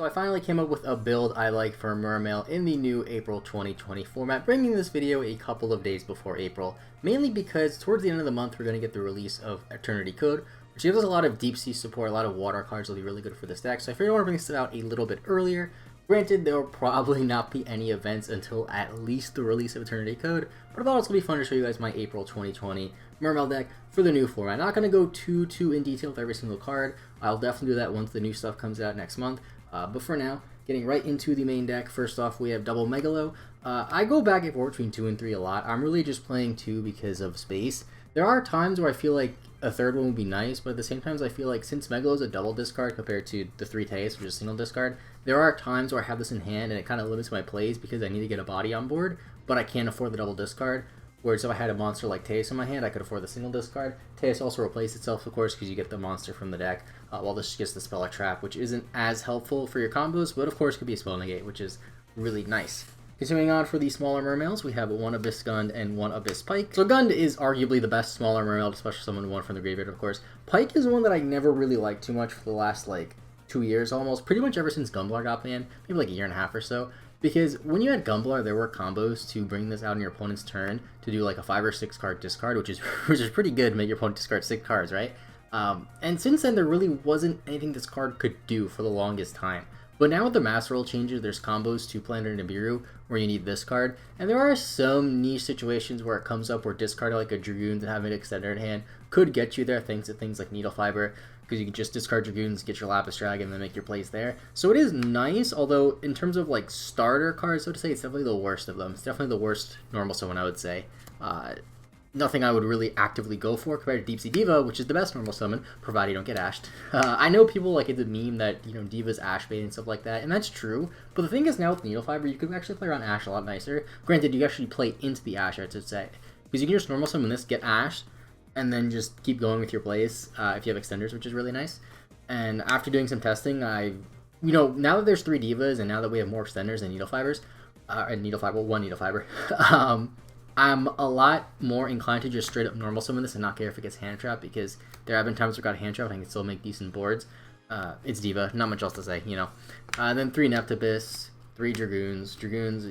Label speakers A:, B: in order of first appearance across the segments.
A: So I finally came up with a build I like for Mermail in the new April 2020 format, bringing this video a couple of days before April, mainly because towards the end of the month we're going to get the release of Eternity Code, which gives us a lot of deep sea support, a lot of water cards will be really good for this deck, so I figured I want to bring this out a little bit earlier. Granted, there will probably not be any events until at least the release of Eternity Code, but I thought it was going to be fun to show you guys my April 2020 Mermail deck for the new format. I'm not going to go too in detail with every single card. I'll definitely do that once the new stuff comes out next month. But for now, getting right into the main deck, first off we have double Megalo. I go back and forth between 2 and 3 a lot. I'm really just playing 2 because of space. There are times where I feel like a third one would be nice, but at the same time I feel like since Megalo is a double discard compared to the 3 Teis, which is a single discard, there are times where I have this in hand and it kind of limits my plays because I need to get a body on board, but I can't afford the double discard. Whereas if I had a monster like Teis in my hand, I could afford the single discard. Teis also replaces itself, of course, because you get the monster from the deck, while this gets the spell or trap, which isn't as helpful for your combos, but of course could be a spell negate, which is really nice. Continuing on for the smaller Mermails, we have one Abyss Gund and one Abyss Pike. So Gund is arguably the best smaller Mermail, especially someone one from the graveyard, of course. Pike is one that I never really liked too much for the last, 2 years almost, pretty much ever since Gumblar got banned, maybe like a year and a half or so. Because when you had Gumblar, there were combos to bring this out in your opponent's turn to do like a 5 or 6 card discard, which is pretty good to make your opponent discard 6 cards, right? And since then, there really wasn't anything this card could do for the longest time. But now with the Master Roll changes, there's combos to play under Nibiru where you need this card. And there are some niche situations where it comes up where discarding like a Dragoons and having an extender in hand could get you there, thanks to things like Needlefiber, because you can just discard Dragoons, get your Lapis Dragon, and then make your plays there. So it is nice, although in terms of like starter cards, so to say, it's definitely the worst of them. It's definitely the worst normal summon, I would say. Nothing I would really actively go for compared to Deep Sea Diva, which is the best normal summon, provided you don't get ashed. I know people like it's a meme that, Diva's ash bait and stuff like that, and that's true, but the thing is now with Needlefiber, you can actually play around ash a lot nicer. Granted, you actually play into the ash, I should say, because you can just normal summon this, get ashed, and then just keep going with your plays if you have extenders, which is really nice. And after doing some testing, now that there's 3 Divas, and now that we have more extenders and Needlefibers, one Needlefiber, I'm a lot more inclined to just straight up normal summon this and not care if it gets hand trapped, because there have been times where I got hand trapped and I can still make decent boards. It's Diva, not much else to say, Then 3 Neptibus, 3 Dragoons. Dragoons,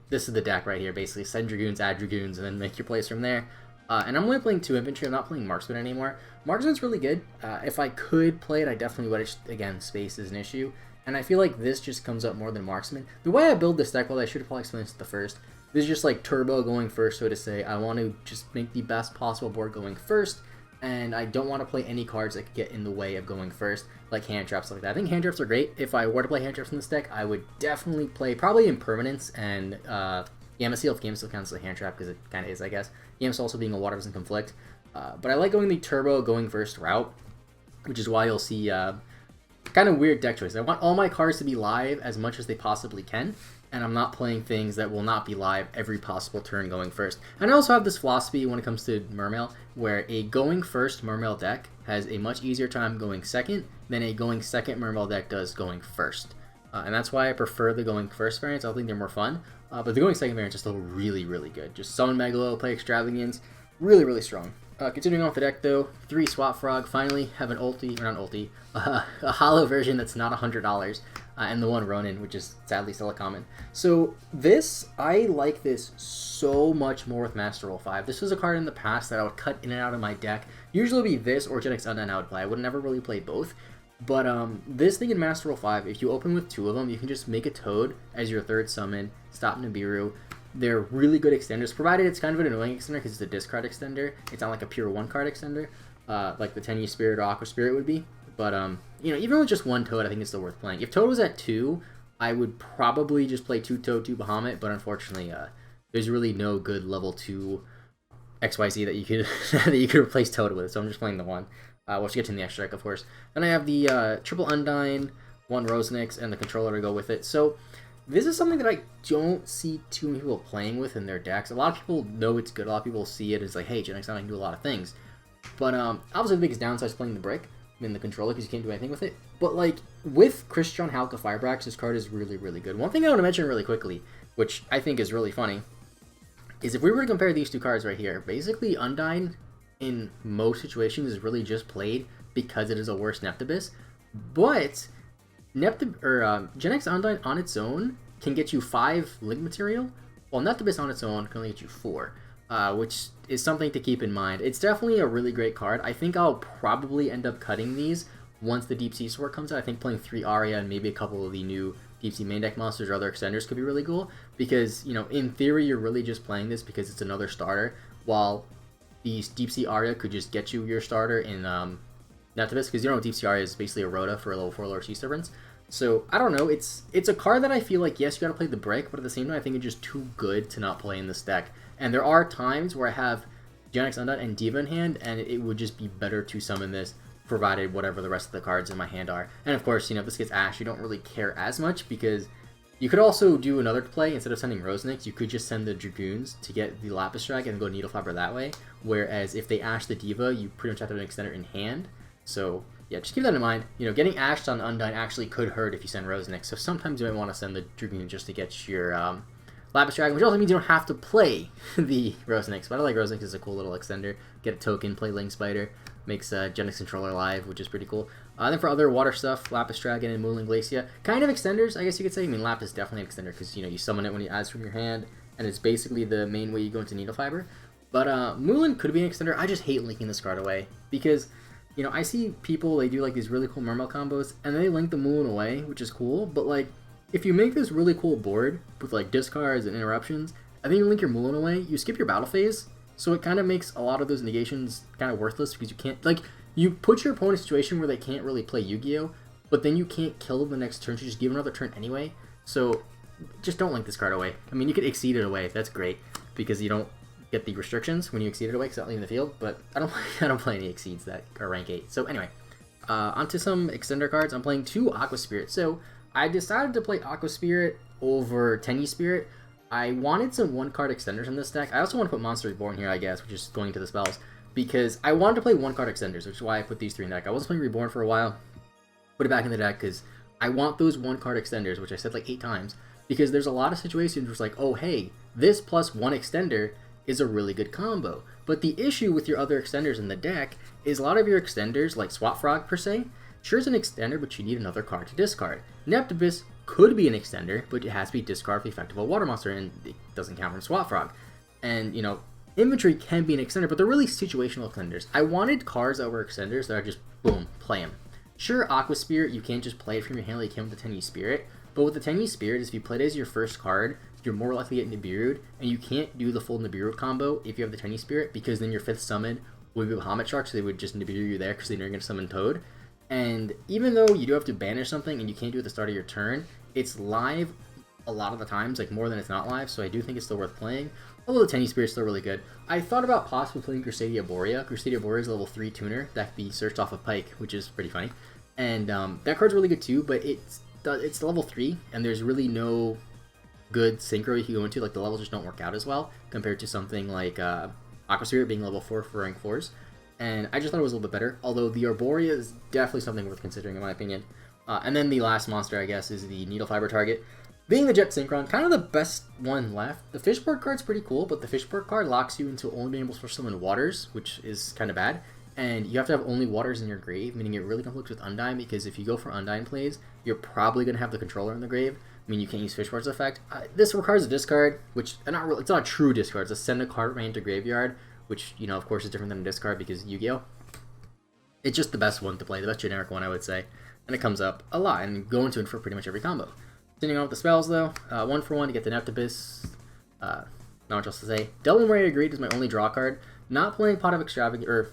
A: this is the deck right here, basically. Send Dragoons, add Dragoons, and then make your plays from there. And I'm only playing 2 infantry, I'm not playing Marksman anymore. Marksman's really good. If I could play it, I definitely would. Again, space is an issue. And I feel like this just comes up more than Marksman. The way I build this deck, well, I should have probably explained this at the first. This is just like turbo going first, so to say. I want to just make the best possible board going first, and I don't want to play any cards that could get in the way of going first, like hand traps like that. I think hand traps are great. If I were to play hand traps in this deck, I would definitely play probably Impermanence and Yamasil, if Yamasil counts as a hand trap, because it kind of is, I guess. Yamasil also being a water doesn't conflict. But I like going the turbo going first route, which is why you'll see kind of weird deck choices. I want all my cards to be live as much as they possibly can, and I'm not playing things that will not be live every possible turn going first. And I also have this philosophy when it comes to Mermail, where a going first Mermail deck has a much easier time going second than a going second Mermail deck does going first. And that's why I prefer the going first variants. I think they're more fun. But the going second variants are still really, really good. Just summon Megalo, play Extravagance, really, really strong. Continuing on with the deck though, 3 Swap Frog, finally have an ulti, or not ulti, a hollow version that's not $100, and the 1 Ronin, which is sadly still a common. So this, I like this so much more with Master Roll 5. This was a card in the past that I would cut in and out of my deck. Usually be this or Gen X Undyne I would play. I would never really play both. But this thing in Master Roll 5, if you open with 2 of them, you can just make a Toad as your 3rd summon, stop Nibiru. They're really good extenders, provided it's kind of an annoying extender because it's a discard extender. It's not like a pure 1-card extender, like the Tenyi Spirit or Aqua Spirit would be. But, even with just 1 Toad, I think it's still worth playing. If Toad was at 2, I would probably just play 2 Toad, 2 Bahamut, but unfortunately, there's really no good level 2 XYZ that you could that you could replace Toad with, so I'm just playing the 1. We'll get to the X-Strike, of course. Then I have the triple Undyne, 1 Rosenix, and the controller to go with it. So this is something that I don't see too many people playing with in their decks. A lot of people know it's good. A lot of people see it as like, hey, Gen X Undyne can do a lot of things. But obviously the biggest downside is playing the brick in the controller because you can't do anything with it. But like with Christian Halka Firebrax, this card is really, really good. One thing I want to mention really quickly, which I think is really funny, is if we were to compare these 2 cards right here, basically Undyne in most situations is really just played because it is a worse Neptibus. But Gen X Undyne on its own can get you 5 Link material, while Neptibus on its own can only get you 4, which is something to keep in mind. It's definitely a really great card. I think I'll probably end up cutting these once the Deep Sea Sword comes out. I think playing 3 Aria and maybe a couple of the new Deep Sea main deck monsters or other extenders could be really cool, because, you know, in theory, you're really just playing this because it's another starter, while the Deep Sea Aria could just get you your starter in Neptibus, because you know Deep Sea Aria is basically a Rhoda for a level 4 lower Sea Servants. So, I don't know, it's a card that I feel like, yes, you gotta play the brick, but at the same time, I think it's just too good to not play in this deck. And there are times where I have Gen X Undyne and Diva in hand, and it would just be better to summon this, provided whatever the rest of the cards in my hand are. And of course, you know, if this gets Ash, you don't really care as much, because you could also do another play. Instead of sending Rosenix, you could just send the Dragoons to get the Lapis Dragon and go Needlefiber that way. Whereas if they Ash the Diva, you pretty much have to have an extender in hand. So yeah, just keep that in mind. You know, getting Ashed on Undyne actually could hurt if you send Rosenix. So sometimes you might want to send the Dragoon just to get your Lapis Dragon, which also means you don't have to play the Rosenix. But I like Rosenix as a cool little extender. Get a token, play Link Spider. Makes Gen X Controller live, which is pretty cool. Then for other water stuff, Lapis Dragon and Moonling Glacia. Kind of extenders, I guess you could say. I mean, Lapis is definitely an extender because, you know, you summon it when you adds from your hand, and it's basically the main way you go into Needlefiber. But Moonling could be an extender. I just hate linking this card away because, you know, I see people, they do like these really cool Mermail combos, and they link the Moon away, which is cool, but like, if you make this really cool board with like discards and interruptions, and then you link your Moon away, you skip your battle phase. So it kind of makes a lot of those negations kind of worthless because you can't, like, you put your opponent in a situation where they can't really play Yu-Gi-Oh, but then you can't kill them the next turn, so you just give another turn anyway. So just don't link this card away. I mean, you could exceed it away, that's great, because you don't get the restrictions when you exceed it away because it's not leaving the field, but I don't play any exceeds that are rank 8. So anyway, onto some extender cards. I'm playing 2 Aqua Spirit. So I decided to play Aqua Spirit over Tenyi Spirit. I wanted some 1-card extenders in this deck. I also want to put Monster Reborn here, I guess, which is going to the spells, because I wanted to play 1-card extenders, which is why I put these 3 in the deck. I wasn't playing Reborn for a while, put it back in the deck, because I want those 1-card extenders, which I said like 8 times, because there's a lot of situations where it's like, oh hey, this plus 1 extender is a really good combo. But the issue with your other extenders in the deck is a lot of your extenders, like Swap Frog per se, sure is an extender, but you need another card to discard. Neptibus could be an extender, but it has to be discard for effective a water monster, and it doesn't count from Swap Frog. And, you know, Inventory can be an extender, but they're really situational extenders. I wanted cards that were extenders that are just, boom, play them. Sure, Aqua Spirit, you can't just play it from your hand like you can with the Tenyi Spirit, but with the Tenyi Spirit, if you play it as your first card, you're more likely to get Nibiru'd, and you can't do the full Nibiru combo if you have the Tenyi Spirit, because then your 5th summon would be Bahamut Shark, so they would just Nibiru you there because they're going to summon Toad. And even though you do have to banish something and you can't do it at the start of your turn, it's live a lot of the times, like more than it's not live, so I do think it's still worth playing. Although the Tenyi Spirit's still really good. I thought about possibly playing Crusadia Borea. Crusadia Borea is a level 3 tuner that can be searched off of Pike, which is pretty funny. And that card's really good too, but it's level 3, and there's really no good synchro you can go into. Like, the levels just don't work out as well compared to something like Aqua Spirit being level 4 for rank 4s. And I just thought it was a little bit better, although the Arborea is definitely something worth considering in my opinion. And then the last monster, I guess, is the Needlefiber target. Being the Jet Synchron, kind of the best one left. The Fishport card's pretty cool, but the Fishport card locks you into only being able to summon waters, which is kind of bad. And you have to have only waters in your grave, meaning it really conflicts with Undyne, because if you go for Undyne plays, you're probably going to have the controller in the grave. I mean, you can't use Fishport's effect. This requires a discard, which it's not a true discard. It's a send a card right into graveyard, which, you know, of course is different than a discard because Yu-Gi-Oh! It's just the best one to play, the best generic one, I would say. And it comes up a lot, and you go into it for pretty much every combo. Continuing on with the spells, though, 1 for 1 to get the Neptibus. Not much else to say. Delvin Ray Agreed is my only draw card. Not playing Pot of Extravagance, or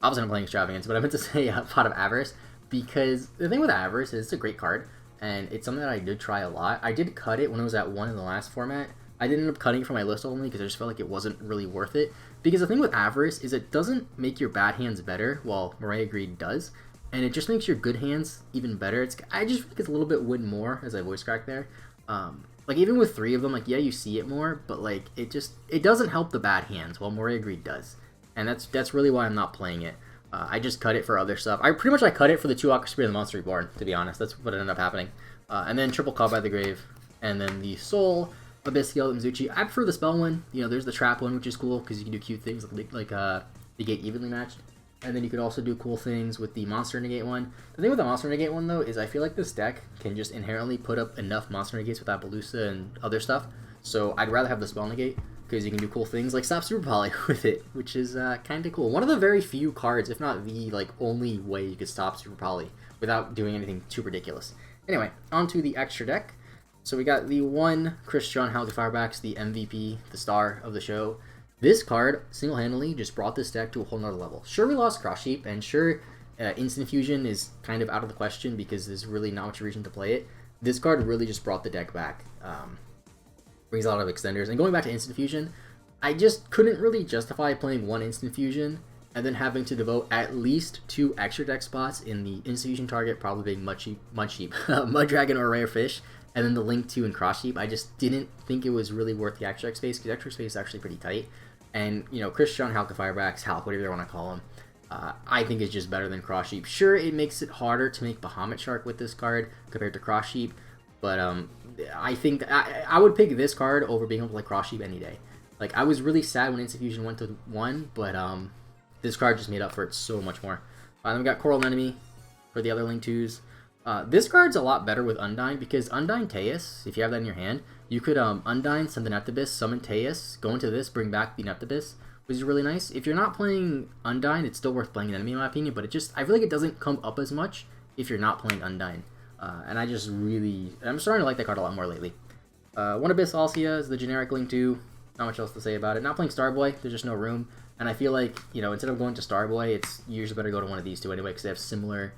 A: obviously I'm playing Extravagance, but I meant to say Pot of Avarice, because the thing with Avarice is it's a great card, and it's something that I did try a lot. I did cut it when it was at 1 in the last format. I did end up cutting it from my list only because I just felt like it wasn't really worth it. Because the thing with Avarice is it doesn't make your bad hands better, while Moray Agreed does. And it just makes your good hands even better. I just feel like it's a little bit win more, as I voice cracked there. Like, even with 3 of them, like, yeah, you see it more, but, like, it doesn't help the bad hands, while Moray Agreed does. And that's really why I'm not playing it. I just cut it for other stuff. I cut it for the 2 Aqua Spirit and the Monster Reborn, to be honest. That's what ended up happening. And then Triple Call by the Grave. And then the Soul, Abyssal, Mizuchi. I prefer the spell one. You know, there's the trap one, which is cool, because you can do cute things like negate evenly matched. And then you could also do cool things with the monster negate one. The thing with the monster negate one, though, is I feel like this deck can just inherently put up enough monster negates with Appaloosa and other stuff. So I'd rather have the spell negate, because you can do cool things like stop Super Poly with it, which is kind of cool. One of the very few cards, if not the only way you could stop Super Poly without doing anything too ridiculous. Anyway, on to the extra deck. So we got the one Christian Firebacks, the MVP, the star of the show. This card, single-handedly, just brought this deck to a whole nother level. Sure, we lost Cross Sheep, and sure, Instant Fusion is kind of out of the question because there's really not much reason to play it. This card really just brought the deck back. Brings a lot of extenders. And going back to Instant Fusion, I just couldn't really justify playing one Instant Fusion and then having to devote at least 2 extra deck spots in the Instant Fusion target, probably being Mud Dragon or Rare Fish, and then the Link 2 and Cross Sheep. I just didn't think it was really worth the extra deck space, because extra space is actually pretty tight. And, you know, Christian Firebacks, Hulk, whatever you want to call him, I think is just better than Cross Sheep. Sure, it makes it harder to make Bahamut Shark with this card compared to Cross Sheep, but I think I would pick this card over being able to play Cross Sheep any day. Like, I was really sad when Instant Fusion went to 1, but this card just made up for it so much more. Then we got Coral Anemone for the other Link 2s. This card's a lot better with Undyne, because Undyne Teus, if you have that in your hand, you could Undyne, send the Neptibus, summon Teus, go into this, bring back the Neptibus, which is really nice. If you're not playing Undyne, it's still worth playing an enemy in my opinion, but I feel like it doesn't come up as much if you're not playing Undyne. And I'm starting to like that card a lot more lately. One Abyss Alcia is the generic Link 2, not much else to say about it. Not playing Starboy, there's just no room, and I feel like, you know, instead of going to Starboy, it's usually better to go to one of these two anyway, because they have similar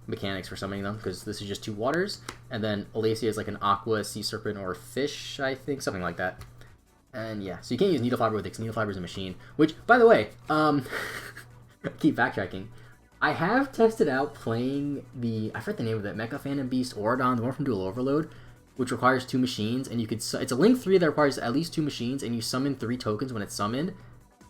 A: mechanics for summoning them, because this is just 2 waters, and then Alacia is like an aqua, sea serpent, or fish, I think, something like that. And yeah, so you can't use Needlefiber with it, because Needlefiber is a machine, which, by the way, keep backtracking. I have tested out playing I forget the name of it, Mecha Phantom Beast Auradon, the one from Duel Overload, which requires 2 machines, and it's a Link 3 that requires at least 2 machines, and you summon 3 tokens when it's summoned.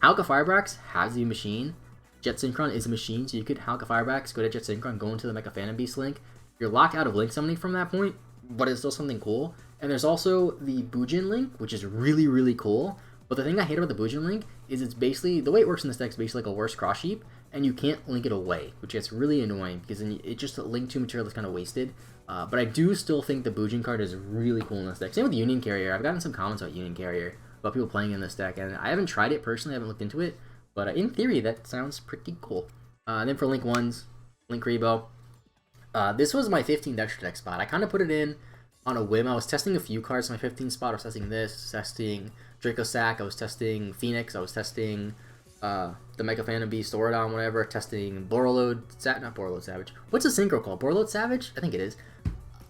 A: Halka Firebrax has the machine. Jet Synchron is a machine, so you could Halka Firebrax, go to Jet Synchron, go into the Mecha Phantom Beast Link. You're locked out of Link summoning from that point, but it's still something cool. And there's also the Bujin Link, which is really, really cool. But the thing I hate about the Bujin Link is it's basically, the way it works in this deck is basically like a worse Cross Sheep, and you can't link it away, which gets really annoying, because then it just Link 2 material is kind of wasted. But I do still think the Bujin card is really cool in this deck. Same with Union Carrier. I've gotten some comments about Union Carrier, about people playing in this deck, and I haven't tried it personally, I haven't looked into it, but in theory, that sounds pretty cool. And then for Link 1s, Link Rebo. This was my 15th extra deck spot. I kind of put it in on a whim. I was testing a few cards in my 15th spot. I was testing this, testing Draco Sack, I was testing Phoenix, I was testing the Mecha Phantom Beast, Auradon, whatever, testing Borreload, not Borreload Savage. What's a Synchro called? Borreload Savage? I think it is.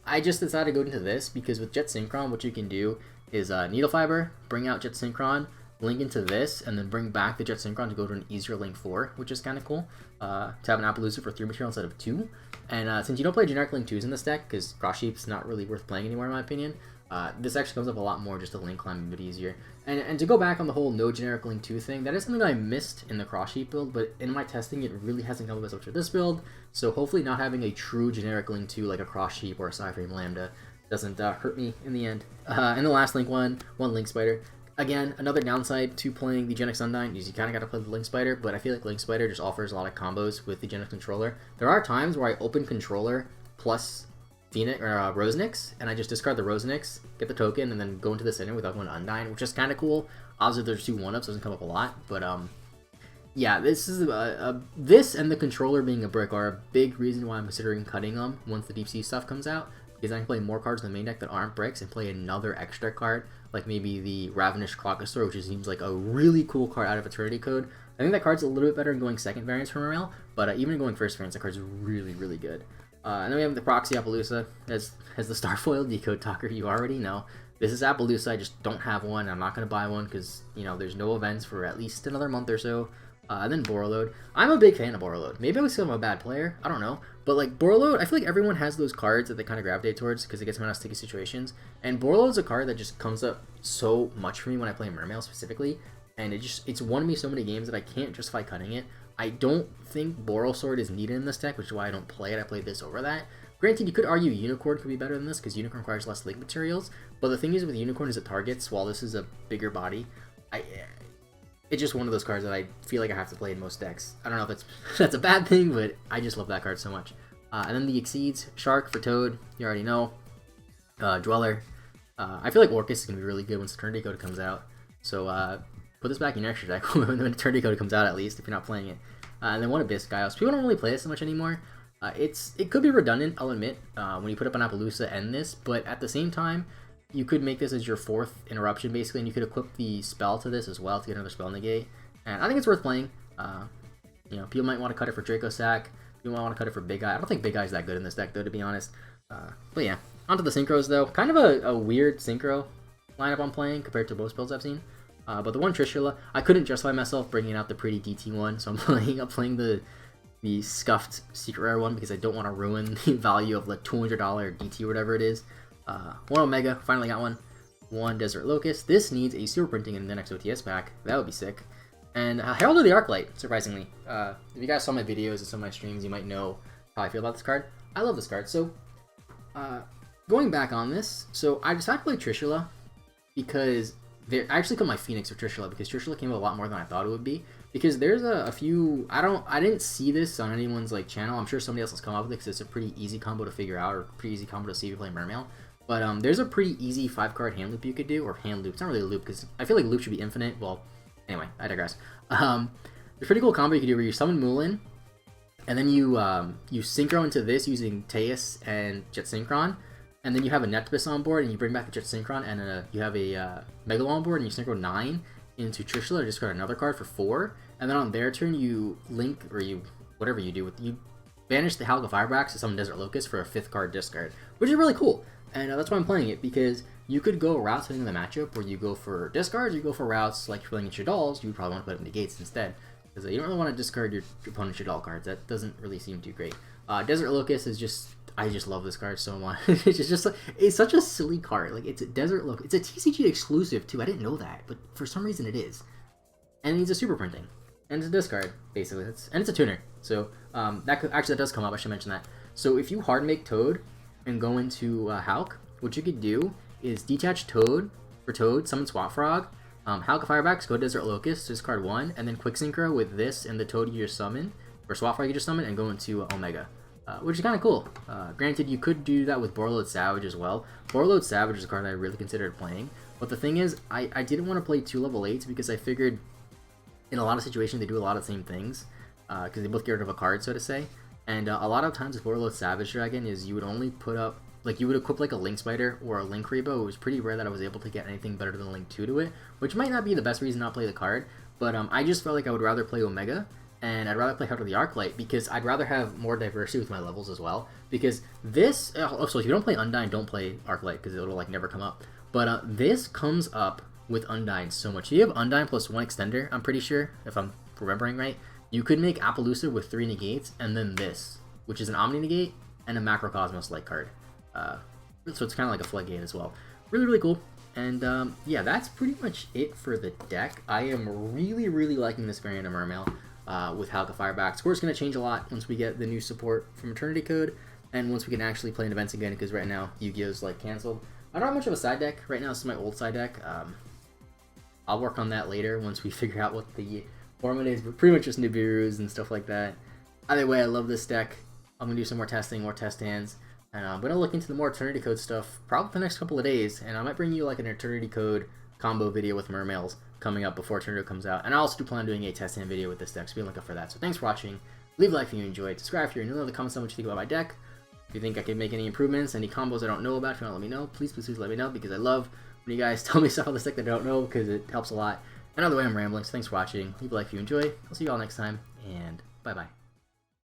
A: I just decided to go into this because with Jet Synchron, what you can do is Needlefiber, bring out Jet Synchron, link into this, and then bring back the Jet Synchron to go to an easier Link 4, which is kind of cool. To have an Appaloosa for 3 material instead of 2. And since you don't play generic Link 2s in this deck, because Cross Sheep's not really worth playing anymore in my opinion, this actually comes up a lot more just to link climb a bit easier. And to go back on the whole no generic Link 2 thing, that is something I missed in the Cross Sheep build, but in my testing it really hasn't come up as much for this build, so hopefully not having a true generic Link 2 like a Cross Sheep or a Psyframe Lambda doesn't hurt me in the end. And the last Link one Link Spider. Again, another downside to playing the Gen X Undyne is you kind of got to play the Link Spider, but I feel like Link Spider just offers a lot of combos with the Gen X controller. There are times where I open controller plus Phoenix or Rosenix, and I just discard the Rosenix, get the token, and then go into the center without going to Undyne, which is kind of cool. Obviously, there's 2 1-ups, doesn't come up a lot, but yeah, this is this and the controller being a brick are a big reason why I'm considering cutting them once the Deep Sea stuff comes out, because I can play more cards in the main deck that aren't bricks and play another extra card, like maybe the Ravenous Crocosaur, which seems like a really cool card out of Eternity Code. I think that card's a little bit better in going second variants for Mermail, but even in going first variants, that card's really, really good. And then we have the Proxy Appaloosa as the Starfoil Decode Talker. You already know. This is Appaloosa, I just don't have one. I'm not going to buy one because, you know, there's no events for at least another month or so. And then Borreload. I'm a big fan of Borreload. Maybe I was still a bad player. I don't know. But, like, Borreload, I feel like everyone has those cards that they kind of gravitate towards because it gets them out of sticky situations. And Borreload's a card that just comes up so much for me when I play Mermail specifically. And it's won me so many games that I can't justify cutting it. I don't think Borrelsword is needed in this deck, which is why I don't play it. I played this over that. Granted, you could argue Unicorn could be better than this because Unicorn requires less Link materials. But the thing is with Unicorn is it targets, while this is a bigger body. it's just one of those cards that I feel like I have to play in most decks. I don't know if that's a bad thing, but I just love that card so much. And then the Exceeds, Shark for Toad, you already know. Dweller. I feel like Orcus is going to be really good once the Eternity Code comes out. So put this back in your extra deck when the Eternity Code comes out, at least, if you're not playing it. And then one Abyss Gaios. People don't really play this so much anymore. It could be redundant, I'll admit, when you put up an Appaloosa and this, but at the same time, you could make this as your 4th interruption, basically, and you could equip the spell to this as well to get another spell negate. And I think it's worth playing. You know, people might want to cut it for Draco Sack. People might want to cut it for Big Eye. I don't think Big Eye's that good in this deck, though, to be honest. But yeah, onto the synchros, though. Kind of a weird synchro lineup I'm playing compared to most builds I've seen. But the one Trishula, I couldn't justify myself bringing out the pretty DT one, so I'm playing the scuffed secret rare one because I don't want to ruin the value of the $200 DT or whatever it is. One Omega, finally got one. One Desert Locust. This needs a super printing in the next OTS pack. That would be sick. And Herald of the Arclight, surprisingly. If you guys saw my videos and some of my streams, you might know how I feel about this card. I love this card. So, going back on this, so I decided to play Trishula because I actually called my Phoenix for Trishula because Trishula came with a lot more than I thought it would be. Because there's a few, I didn't see this on anyone's like channel. I'm sure somebody else has come up with it because it's a pretty easy combo to figure out, or pretty easy combo to see if you play Mermail. But there's a pretty easy 5-card hand loop you could do, or hand loop. It's not really a loop because I feel like loop should be infinite. Well, anyway, I digress. There's a pretty cool combo you can do where you summon Moulin, and then you synchro into this using Teus and Jet Synchron, and then you have a Netbus on board, and you bring back the Jet Synchron, and you have a Megalo on board, and you synchro 9 into Trishula, or discard another card for 4, and then on their turn you link, or whatever you do, you banish the Halga Firebrax to summon Desert Locust for a 5th card discard, which is really cool. And that's why I'm playing it, because you could go routes in the matchup where you go for discards, or you go for routes like you're playing in Shadalls, you would probably want to put them negates instead. Because you don't really want to discard your opponent's Shadal cards. That doesn't really seem too great. Desert Locust is just, I just love this card so much. It's such a silly card. Like, it's a Desert Locust. It's a TCG exclusive too. I didn't know that, but for some reason it is. And it needs a super printing. And it's a discard, basically. And it's a tuner. So that does come up. I should mention that. So if you hard make Toad and go into Hulk, what you could do is detach Toad for Toad, summon Swap Frog, Hulk Firebacks, go Desert Locust, discard 1, and then Quick Synchro with this and the Toad you just summon, or Swap Frog you just summon, and go into Omega, which is kind of cool. Granted, you could do that with Borreload Savage as well. Borreload Savage is a card that I really considered playing, but the thing is, I didn't want to play 2 level 8s because I figured in a lot of situations they do a lot of the same things, because they both get rid of a card, so to say. And a lot of times with Borreload Savage Dragon is you would only put up, like, you would equip like a Link Spider or a Link Rebo. It was pretty rare that I was able to get anything better than Link 2 to it, which might not be the best reason not play the card, but I just felt like I would rather play Omega, and I'd rather play Heart of the Arclight, because I'd rather have more diversity with my levels as well, because this, so if you don't play Undyne, don't play Arclight, because it'll like never come up, but this comes up with Undyne so much. So you have Undyne plus 1 extender, I'm pretty sure, if I'm remembering right. You could make Appaloosa with 3 negates, and then this, which is an Omni negate and a Macrocosmos-like card. So it's kind of like a floodgate as well. Really, really cool. And yeah, that's pretty much it for the deck. I am really, really liking this variant of Mermail with Halka Fireback. Score's going to change a lot once we get the new support from Eternity Code, and once we can actually play in events again, because right now Yu-Gi-Oh's like canceled. I don't have much of a side deck right now. This is my old side deck. I'll work on that later once we figure out what the format is, but pretty much just Nibiru's and stuff like that. Either way, I love this deck. I'm going to do some more testing, more test hands, and I'm going to look into the more Eternity Code stuff probably the next couple of days, and I might bring you like an Eternity Code combo video with Mermails coming up before Eternity Code comes out, and I also do plan on doing a test hand video with this deck, so be looking for that. So thanks for watching. Leave a like if you enjoyed, subscribe if you're new, in the comments down what you think about my deck. If you think I can make any improvements, any combos I don't know about, if you want to let me know, please let me know, because I love when you guys tell me stuff on this deck that I don't know, because it helps a lot. And either way, I'm rambling, so thanks for watching. Leave a like if you enjoy. I'll see you all next time, and bye-bye.